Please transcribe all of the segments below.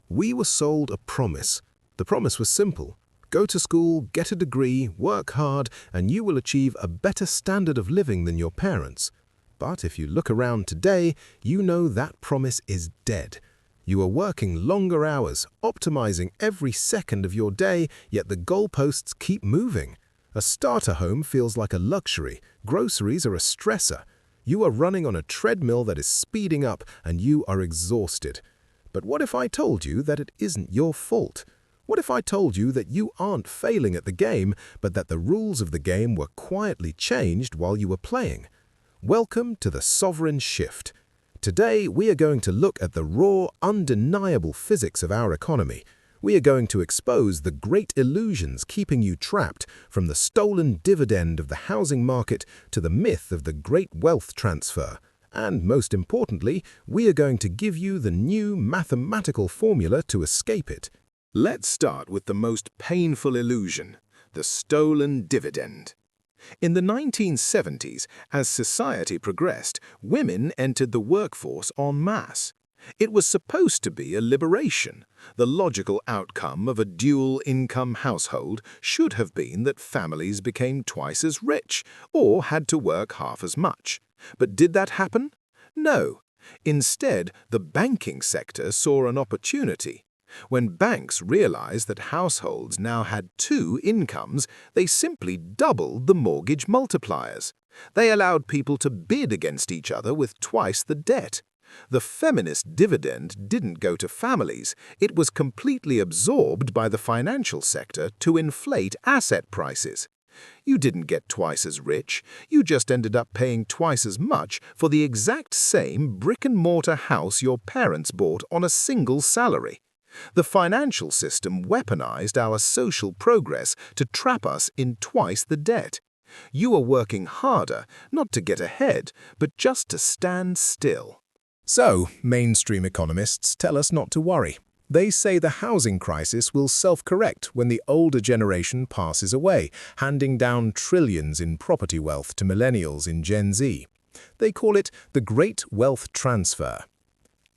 We were sold a promise. The promise was simple. Go to school, get a degree, work hard, and you will achieve a better standard of living than your parents. But if you look around today, you know that promise is dead. You are working longer hours, optimizing every second of your day, yet the goalposts keep moving. A starter home feels like a luxury. Groceries are a stressor. You are running on a treadmill that is speeding up, and you are exhausted. But what if I told you that it isn't your fault? What if I told you that you aren't failing at the game, but that the rules of the game were quietly changed while you were playing? Welcome to the Sovereign Shift. Today, we are going to look at the raw, undeniable physics of our economy. We are going to expose the great illusions keeping you trapped, from the stolen dividend of the housing market to the myth of the great wealth transfer. And most importantly, we are going to give you the new mathematical formula to escape it. Let's start with the most painful illusion, the stolen dividend. In the 1970s, as society progressed, women entered the workforce en masse. It was supposed to be a liberation. The logical outcome of a dual-income household should have been that families became twice as rich or had to work half as much. But did that happen? No. Instead, the banking sector saw an opportunity. When banks realized that households now had two incomes, they simply doubled the mortgage multipliers. They allowed people to bid against each other with twice the debt. The feminist dividend didn't go to families. It was completely absorbed by the financial sector to inflate asset prices. You didn't get twice as rich. You just ended up paying twice as much for the exact same brick-and-mortar house your parents bought on a single salary. The financial system weaponized our social progress to trap us in twice the debt. You are working harder, not to get ahead, but just to stand still. So, mainstream economists tell us not to worry. They say the housing crisis will self-correct when the older generation passes away, handing down trillions in property wealth to millennials in Gen Z. They call it the Great Wealth Transfer.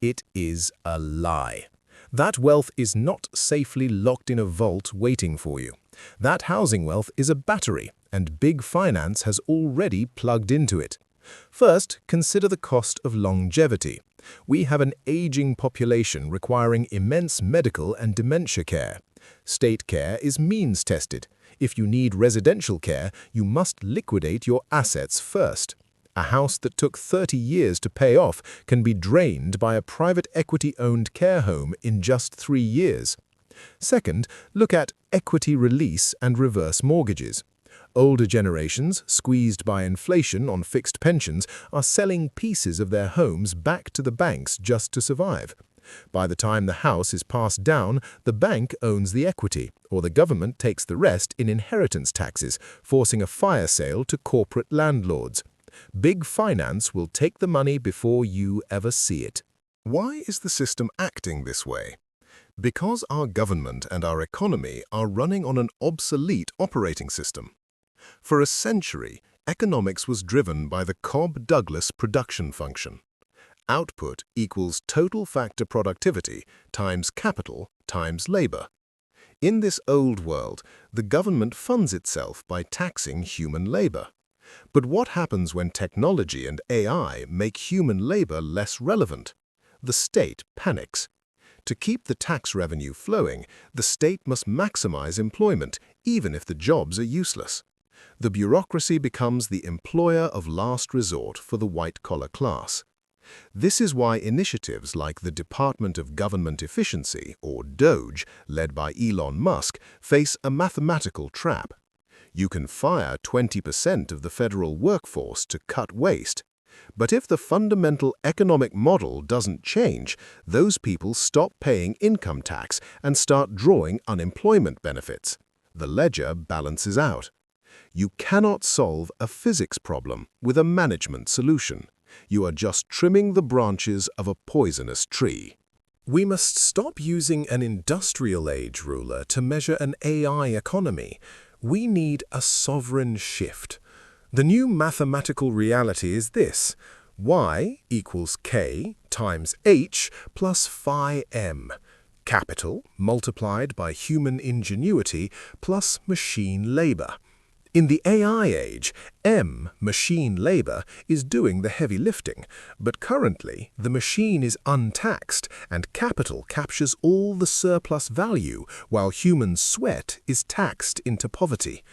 It is a lie. That wealth is not safely locked in a vault waiting for you. That housing wealth is a battery, and big finance has already plugged into it. First, consider the cost of longevity. We have an aging population requiring immense medical and dementia care. State care is means-tested. If you need residential care, you must liquidate your assets first. A house that took 30 years to pay off can be drained by a private equity-owned care home in just 3 years. Second, look at equity release and reverse mortgages. Older generations, squeezed by inflation on fixed pensions, are selling pieces of their homes back to the banks just to survive. By the time the house is passed down, the bank owns the equity, or the government takes the rest in inheritance taxes, forcing a fire sale to corporate landlords. Big finance will take the money before you ever see it. Why is the system acting this way? Because our government and our economy are running on an obsolete operating system. For a century, economics was driven by the Cobb-Douglas production function. Output equals total factor productivity times capital times labor. In this old world, the government funds itself by taxing human labor. But what happens when technology and AI make human labor less relevant? The state panics. To keep the tax revenue flowing, the state must maximize employment, even if the jobs are useless. The bureaucracy becomes the employer of last resort for the white-collar class. This is why initiatives like the Department of Government Efficiency, or DOGE, led by Elon Musk, face a mathematical trap. You can fire 20% of the federal workforce to cut waste. But if the fundamental economic model doesn't change, those people stop paying income tax and start drawing unemployment benefits. The ledger balances out. You cannot solve a physics problem with a management solution. You are just trimming the branches of a poisonous tree. We must stop using an industrial age ruler to measure an AI economy. We need a sovereign shift. The new mathematical reality is this: y equals k times h plus phi m. Capital multiplied by human ingenuity plus machine labor. In the AI age, machine labor, is doing the heavy lifting, but currently the machine is untaxed and capital captures all the surplus value while human sweat is taxed into poverty.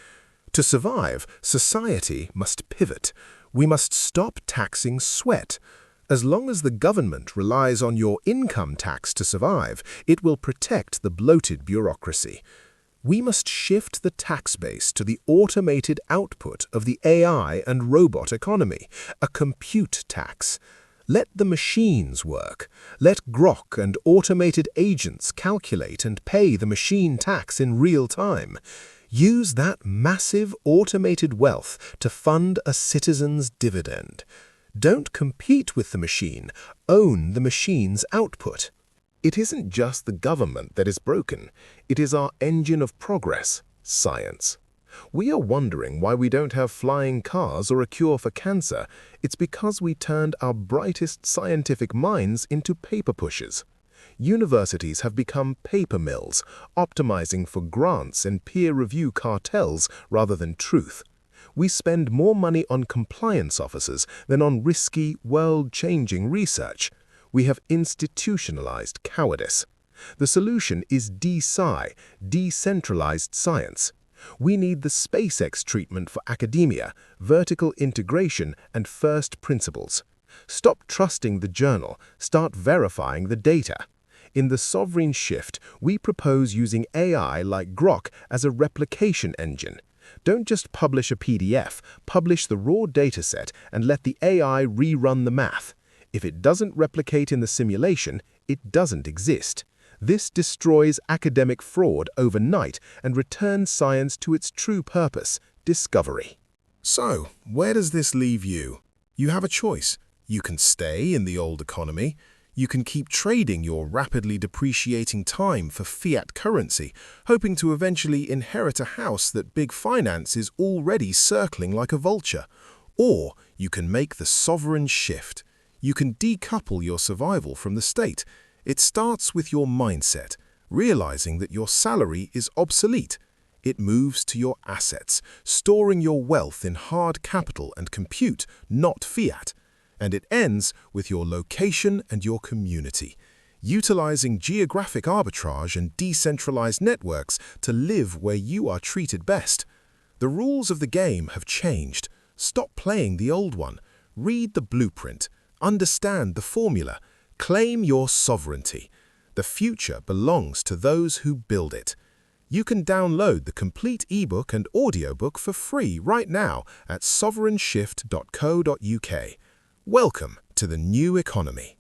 To survive, society must pivot. We must stop taxing sweat. As long as the government relies on your income tax to survive, it will protect the bloated bureaucracy. We must shift the tax base to the automated output of the AI and robot economy, a compute tax. Let the machines work. Let grok and automated agents calculate and pay the machine tax in real time. Use that massive automated wealth to fund a citizen's dividend. Don't compete with the machine, own the machine's output. It isn't just the government that is broken, it is our engine of progress, science. We are wondering why we don't have flying cars or a cure for cancer. It's because we turned our brightest scientific minds into paper pushers. Universities have become paper mills, optimizing for grants and peer review cartels rather than truth. We spend more money on compliance officers than on risky, world-changing research. We have institutionalized cowardice. The solution is decentralized science. We need the SpaceX treatment for academia, vertical integration, and first principles. Stop trusting the journal, start verifying the data. In the sovereign shift, we propose using AI like Grok as a replication engine. Don't just publish a PDF, publish the raw dataset and let the AI rerun the math. If it doesn't replicate in the simulation, it doesn't exist. This destroys academic fraud overnight and returns science to its true purpose, discovery. So, where does this leave you? You have a choice. You can stay in the old economy. You can keep trading your rapidly depreciating time for fiat currency, hoping to eventually inherit a house that big finance is already circling like a vulture. Or you can make the sovereign shift. You can decouple your survival from the state. It starts with your mindset, realizing that your salary is obsolete. It moves to your assets, storing your wealth in hard capital and compute, not fiat. And it ends with your location and your community, utilizing geographic arbitrage and decentralized networks to live where you are treated best. The rules of the game have changed. Stop playing the old one. Read the blueprint. Understand the formula. Claim your sovereignty. The future belongs to those who build it. You can download the complete ebook and audiobook for free right now at sovereignshift.co.uk. Welcome to the new economy.